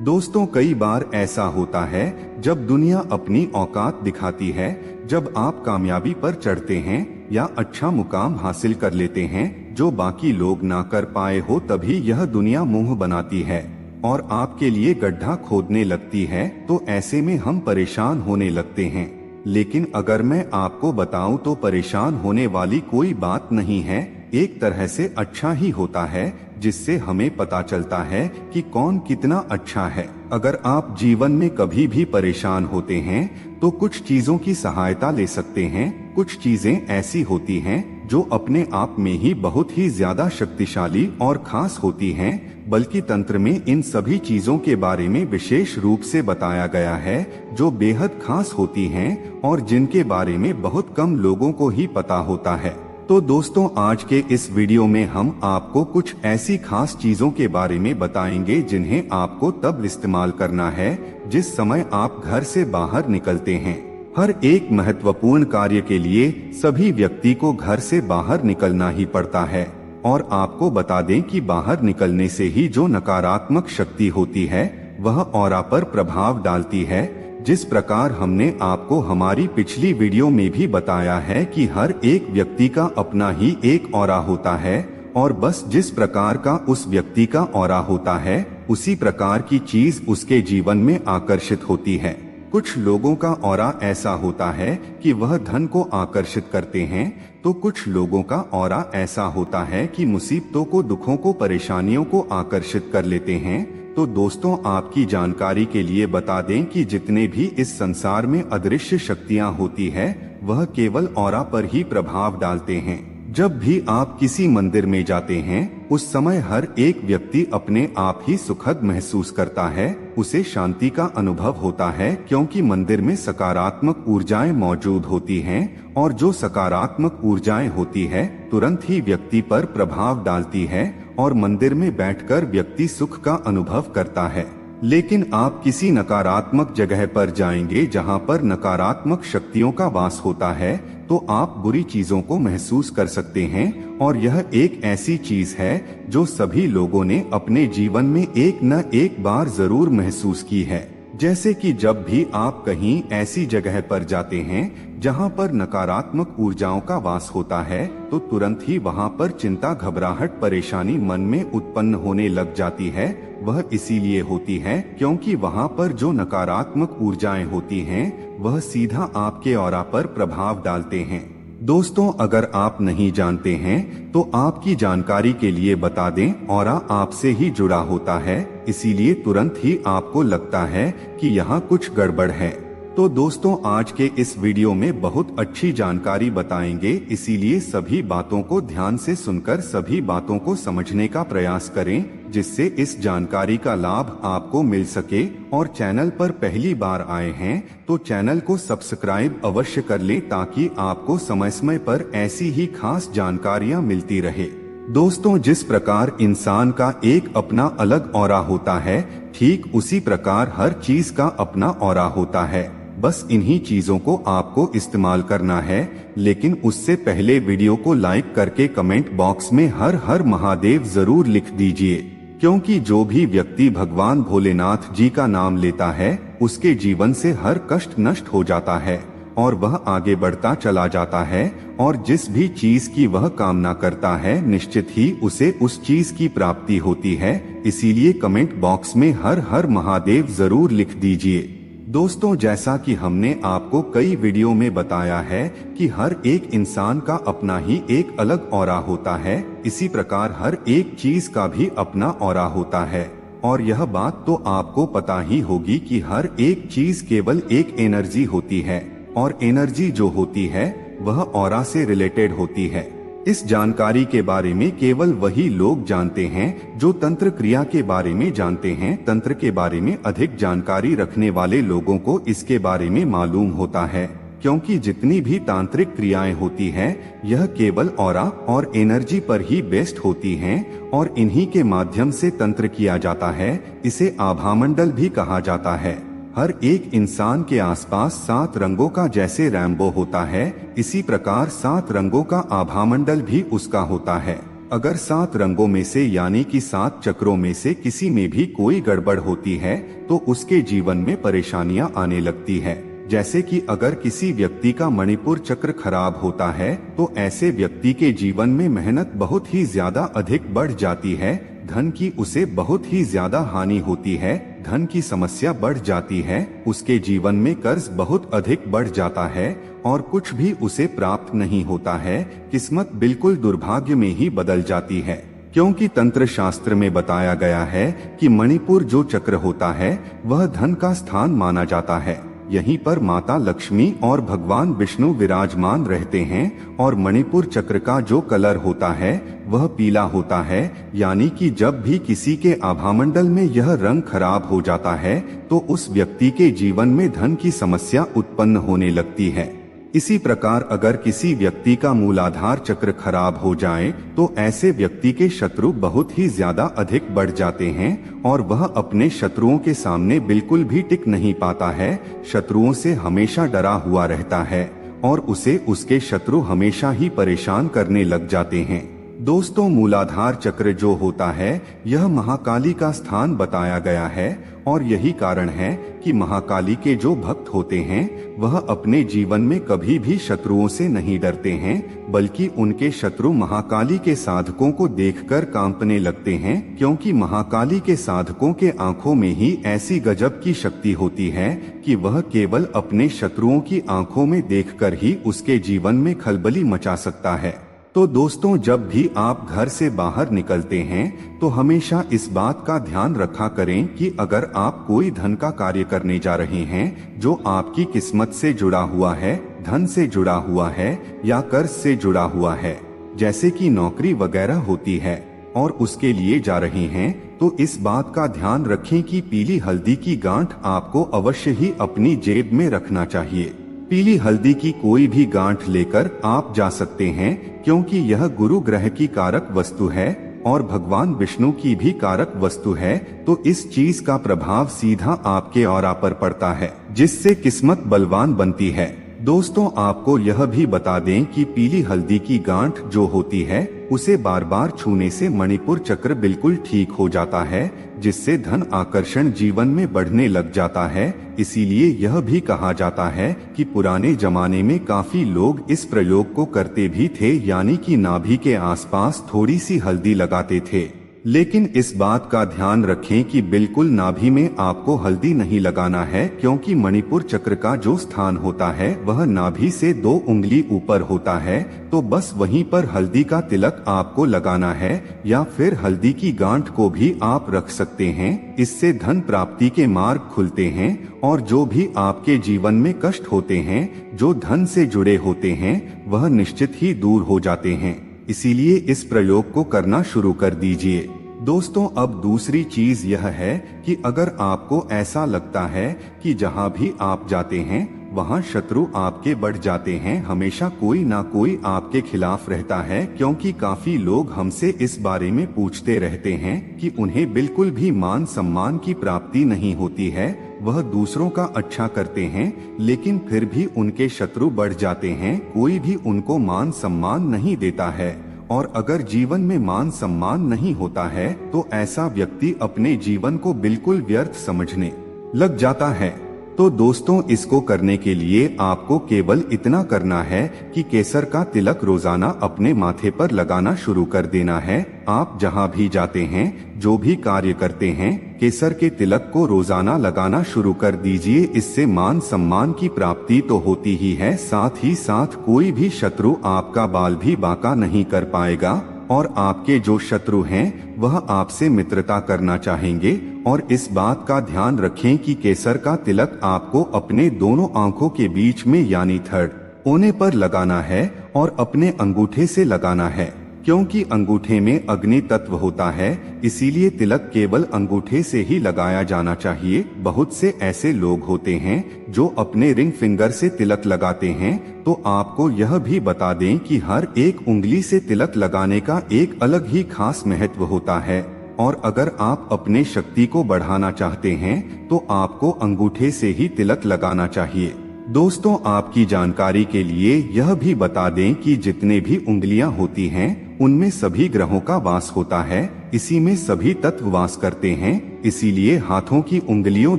दोस्तों, कई बार ऐसा होता है जब दुनिया अपनी औकात दिखाती है, जब आप कामयाबी पर चढ़ते हैं या अच्छा मुकाम हासिल कर लेते हैं जो बाकी लोग ना कर पाए हो, तभी यह दुनिया मुंह बनाती है और आपके लिए गड्ढा खोदने लगती है। तो ऐसे में हम परेशान होने लगते हैं। लेकिन अगर मैं आपको बताऊं तो परेशान होने वाली कोई बात नहीं है। एक तरह से अच्छा ही होता है, जिससे हमें पता चलता है कि कौन कितना अच्छा है। अगर आप जीवन में कभी भी परेशान होते हैं तो कुछ चीजों की सहायता ले सकते हैं। कुछ चीजें ऐसी होती हैं जो अपने आप में ही बहुत ही ज्यादा शक्तिशाली और खास होती हैं, बल्कि तंत्र में इन सभी चीजों के बारे में विशेष रूप से बताया गया है जो बेहद खास होती हैं और जिनके बारे में बहुत कम लोगों को ही पता होता है। तो दोस्तों, आज के इस वीडियो में हम आपको कुछ ऐसी खास चीजों के बारे में बताएंगे जिन्हें आपको तब इस्तेमाल करना है जिस समय आप घर से बाहर निकलते हैं। हर एक महत्वपूर्ण कार्य के लिए सभी व्यक्ति को घर से बाहर निकलना ही पड़ता है और आपको बता दें कि बाहर निकलने से ही जो नकारात्मक शक्ति होती है वह ऑरा पर प्रभाव डालती है। जिस प्रकार हमने आपको हमारी पिछली वीडियो में भी बताया है कि हर एक व्यक्ति का अपना ही एक ऑरा होता है और बस जिस प्रकार का उस व्यक्ति का ऑरा होता है उसी प्रकार की चीज उसके जीवन में आकर्षित होती है। कुछ लोगों का ऑरा ऐसा होता है कि वह धन को आकर्षित करते हैं, तो कुछ लोगों का ऑरा ऐसा होता है कि मुसीबतों को, दुखों को, परेशानियों को आकर्षित कर लेते हैं। तो दोस्तों, आपकी जानकारी के लिए बता दें कि जितने भी इस संसार में अदृश्य शक्तियां होती है वह केवल ऑरा पर ही प्रभाव डालते हैं। जब भी आप किसी मंदिर में जाते हैं उस समय हर एक व्यक्ति अपने आप ही सुखद महसूस करता है, उसे शांति का अनुभव होता है, क्योंकि मंदिर में सकारात्मक ऊर्जाएं मौजूद होती हैं और जो सकारात्मक ऊर्जाएं होती है तुरंत ही व्यक्ति पर प्रभाव डालती है और मंदिर में बैठकर व्यक्ति सुख का अनुभव करता है। लेकिन आप किसी नकारात्मक जगह पर जाएंगे जहां पर नकारात्मक शक्तियों का वास होता है तो आप बुरी चीजों को महसूस कर सकते हैं और यह एक ऐसी चीज है जो सभी लोगों ने अपने जीवन में एक न एक बार जरूर महसूस की है। जैसे कि जब भी आप कहीं ऐसी जगह पर जाते हैं जहां पर नकारात्मक ऊर्जाओं का वास होता है तो तुरंत ही वहां पर चिंता, घबराहट, परेशानी मन में उत्पन्न होने लग जाती है। वह इसीलिए होती है क्योंकि वहां पर जो नकारात्मक ऊर्जाएं होती हैं वह सीधा आपके ऑरा पर प्रभाव डालते हैं। दोस्तों, अगर आप नहीं जानते हैं तो आपकी जानकारी के लिए बता दें, ऑरा आपसे ही जुड़ा होता है, इसीलिए तुरंत ही आपको लगता है कि यहाँ कुछ गड़बड़ है। तो दोस्तों, आज के इस वीडियो में बहुत अच्छी जानकारी बताएंगे, इसीलिए सभी बातों को ध्यान से सुनकर सभी बातों को समझने का प्रयास करें जिससे इस जानकारी का लाभ आपको मिल सके। और चैनल पर पहली बार आए हैं तो चैनल को सब्सक्राइब अवश्य कर लें ताकि आपको समय समय पर ऐसी ही खास जानकारियां मिलती रहे। दोस्तों, जिस प्रकार इंसान का एक अपना अलग ऑरा होता है, ठीक उसी प्रकार हर चीज का अपना ऑरा होता है। बस इन्हीं चीजों को आपको इस्तेमाल करना है। लेकिन उससे पहले वीडियो को लाइक करके कमेंट बॉक्स में हर हर महादेव जरूर लिख दीजिए, क्योंकि जो भी व्यक्ति भगवान भोलेनाथ जी का नाम लेता है उसके जीवन से हर कष्ट नष्ट हो जाता है और वह आगे बढ़ता चला जाता है और जिस भी चीज की वह कामना करता है निश्चित ही उसे उस चीज की प्राप्ति होती है। इसीलिए कमेंट बॉक्स में हर हर महादेव जरूर लिख दीजिए। दोस्तों, जैसा कि हमने आपको कई वीडियो में बताया है कि हर एक इंसान का अपना ही एक अलग ऑरा होता है, इसी प्रकार हर एक चीज का भी अपना ऑरा होता है। और यह बात तो आपको पता ही होगी कि हर एक चीज केवल एक एनर्जी होती है और एनर्जी जो होती है वह ऑरा से रिलेटेड होती है। इस जानकारी के बारे में केवल वही लोग जानते हैं जो तंत्र क्रिया के बारे में जानते हैं। तंत्र के बारे में अधिक जानकारी रखने वाले लोगों को इसके बारे में मालूम होता है, क्योंकि जितनी भी तांत्रिक क्रियाएं होती हैं यह केवल ऑरा और एनर्जी पर ही बेस्ड होती हैं और इन्हीं के माध्यम से तंत्र किया जाता है। इसे आभामंडल भी कहा जाता है। हर एक इंसान के आसपास 7 रंगों का जैसे रैम्बो होता है, इसी प्रकार 7 रंगों का आभामंडल भी उसका होता है। अगर 7 रंगों में से यानी कि 7 चक्रों में से किसी में भी कोई गड़बड़ होती है तो उसके जीवन में परेशानियां आने लगती है। जैसे कि अगर किसी व्यक्ति का मणिपुर चक्र खराब होता है तो ऐसे व्यक्ति के जीवन में मेहनत बहुत ही ज्यादा अधिक बढ़ जाती है, धन की उसे बहुत ही ज्यादा हानि होती है, धन की समस्या बढ़ जाती है, उसके जीवन में कर्ज बहुत अधिक बढ़ जाता है और कुछ भी उसे प्राप्त नहीं होता है। किस्मत बिल्कुल दुर्भाग्य में ही बदल जाती है, क्योंकि तंत्र शास्त्र में बताया गया है कि मणिपुर जो चक्र होता है वह धन का स्थान माना जाता है। यहीं पर माता लक्ष्मी और भगवान विष्णु विराजमान रहते हैं और मणिपुर चक्र का जो कलर होता है वह पीला होता है, यानी कि जब भी किसी के आभामंडल में यह रंग खराब हो जाता है तो उस व्यक्ति के जीवन में धन की समस्या उत्पन्न होने लगती है। इसी प्रकार अगर किसी व्यक्ति का मूलाधार चक्र खराब हो जाए तो ऐसे व्यक्ति के शत्रु बहुत ही ज्यादा अधिक बढ़ जाते हैं और वह अपने शत्रुओं के सामने बिल्कुल भी टिक नहीं पाता है, शत्रुओं से हमेशा डरा हुआ रहता है और उसे उसके शत्रु हमेशा ही परेशान करने लग जाते हैं। दोस्तों, मूलाधार चक्र जो होता है यह महाकाली का स्थान बताया गया है और यही कारण है कि महाकाली के जो भक्त होते हैं वह अपने जीवन में कभी भी शत्रुओं से नहीं डरते हैं, बल्कि उनके शत्रु महाकाली के साधकों को देखकर कांपने लगते हैं, क्योंकि महाकाली के साधकों के आंखों में ही ऐसी गजब की शक्ति होती है कि वह केवल अपने शत्रुओं की आंखों में देखकर ही उसके जीवन में खलबली मचा सकता है। तो दोस्तों, जब भी आप घर से बाहर निकलते हैं तो हमेशा इस बात का ध्यान रखा करें कि अगर आप कोई धन का कार्य करने जा रहे हैं जो आपकी किस्मत से जुड़ा हुआ है, धन से जुड़ा हुआ है या कर्ज से जुड़ा हुआ है, जैसे कि नौकरी वगैरह होती है और उसके लिए जा रहे हैं, तो इस बात का ध्यान रखें कि पीली हल्दी की गांठ आपको अवश्य ही अपनी जेब में रखना चाहिए। पीली हल्दी की कोई भी गांठ लेकर आप जा सकते हैं, क्योंकि यह गुरु ग्रह की कारक वस्तु है और भगवान विष्णु की भी कारक वस्तु है, तो इस चीज का प्रभाव सीधा आपके ऑरा पर पड़ता है, जिससे किस्मत बलवान बनती है। दोस्तों, आपको यह भी बता दें कि पीली हल्दी की गांठ जो होती है उसे बार बार छूने से मणिपुर चक्र बिल्कुल ठीक हो जाता है, जिससे धन आकर्षण जीवन में बढ़ने लग जाता है। इसीलिए यह भी कहा जाता है कि पुराने जमाने में काफी लोग इस प्रयोग को करते भी थे, यानी कि नाभि के आसपास थोड़ी सी हल्दी लगाते थे। लेकिन इस बात का ध्यान रखें कि बिल्कुल नाभि में आपको हल्दी नहीं लगाना है, क्योंकि मणिपुर चक्र का जो स्थान होता है वह नाभि से 2 उंगली ऊपर होता है, तो बस वहीं पर हल्दी का तिलक आपको लगाना है, या फिर हल्दी की गांठ को भी आप रख सकते हैं। इससे धन प्राप्ति के मार्ग खुलते हैं और जो भी आपके जीवन में कष्ट होते हैं, जो धन से जुड़े होते हैं, वह निश्चित ही दूर हो जाते हैं। इसीलिए इस प्रयोग को करना शुरू कर दीजिए। दोस्तों, अब दूसरी चीज यह है कि अगर आपको ऐसा लगता है कि जहां भी आप जाते हैं वहां शत्रु आपके बढ़ जाते हैं, हमेशा कोई ना कोई आपके खिलाफ रहता है, क्योंकि काफी लोग हमसे इस बारे में पूछते रहते हैं कि उन्हें बिल्कुल भी मान सम्मान की प्राप्ति नहीं होती है, वह दूसरों का अच्छा करते हैं लेकिन फिर भी उनके शत्रु बढ़ जाते हैं, कोई भी उनको मान सम्मान नहीं देता है। और अगर जीवन में मान सम्मान नहीं होता है तो ऐसा व्यक्ति अपने जीवन को बिल्कुल व्यर्थ समझने लग जाता है। तो दोस्तों, इसको करने के लिए आपको केवल इतना करना है कि केसर का तिलक रोजाना अपने माथे पर लगाना शुरू कर देना है। आप जहां भी जाते हैं, जो भी कार्य करते हैं, केसर के तिलक को रोजाना लगाना शुरू कर दीजिए। इससे मान सम्मान की प्राप्ति तो होती ही है, साथ ही साथ कोई भी शत्रु आपका बाल भी बांका नहीं कर पाएगा और आपके जो शत्रु हैं वह आपसे मित्रता करना चाहेंगे। और इस बात का ध्यान रखें कि केसर का तिलक आपको अपने दोनों आंखों के बीच में यानी थर्ड कोने पर लगाना है और अपने अंगूठे से लगाना है, क्योंकि अंगूठे में अग्नि तत्व होता है, इसीलिए तिलक केवल अंगूठे से ही लगाया जाना चाहिए। बहुत से ऐसे लोग होते हैं जो अपने रिंग फिंगर से तिलक लगाते हैं, तो आपको यह भी बता दें कि हर एक उंगली से तिलक लगाने का एक अलग ही खास महत्व होता है। और अगर आप अपने शक्ति को बढ़ाना चाहते हैं तो आपको अंगूठे से ही तिलक लगाना चाहिए। दोस्तों, आपकी जानकारी के लिए यह भी बता दें कि जितने भी उंगलियां होती हैं, उनमें सभी ग्रहों का वास होता है। इसी में सभी तत्व वास करते हैं। इसीलिए हाथों की उंगलियों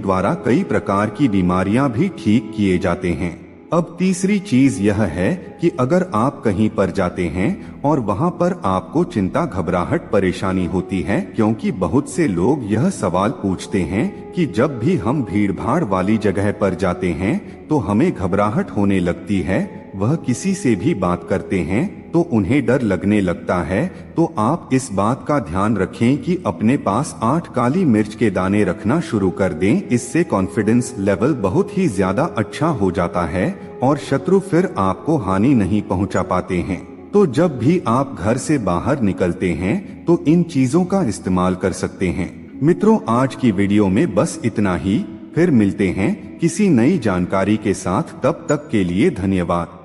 द्वारा कई प्रकार की बीमारियां भी ठीक किए जाते हैं। अब तीसरी चीज यह है कि अगर आप कहीं पर जाते हैं और वहां पर आपको चिंता, घबराहट, परेशानी होती है, क्योंकि बहुत से लोग यह सवाल पूछते हैं कि जब भी हम भीड़ भाड़ वाली जगह पर जाते हैं तो हमें घबराहट होने लगती है, वह किसी से भी बात करते हैं तो उन्हें डर लगने लगता है, तो आप इस बात का ध्यान रखें कि अपने पास 8 काली मिर्च के दाने रखना शुरू कर दें। इससे कॉन्फिडेंस लेवल बहुत ही ज्यादा अच्छा हो जाता है और शत्रु फिर आपको हानि नहीं पहुंचा पाते हैं। तो जब भी आप घर से बाहर निकलते हैं तो इन चीजों का इस्तेमाल कर सकते हैं। मित्रों, आज की वीडियो में बस इतना ही। फिर मिलते हैं किसी नई जानकारी के साथ। तब तक के लिए धन्यवाद।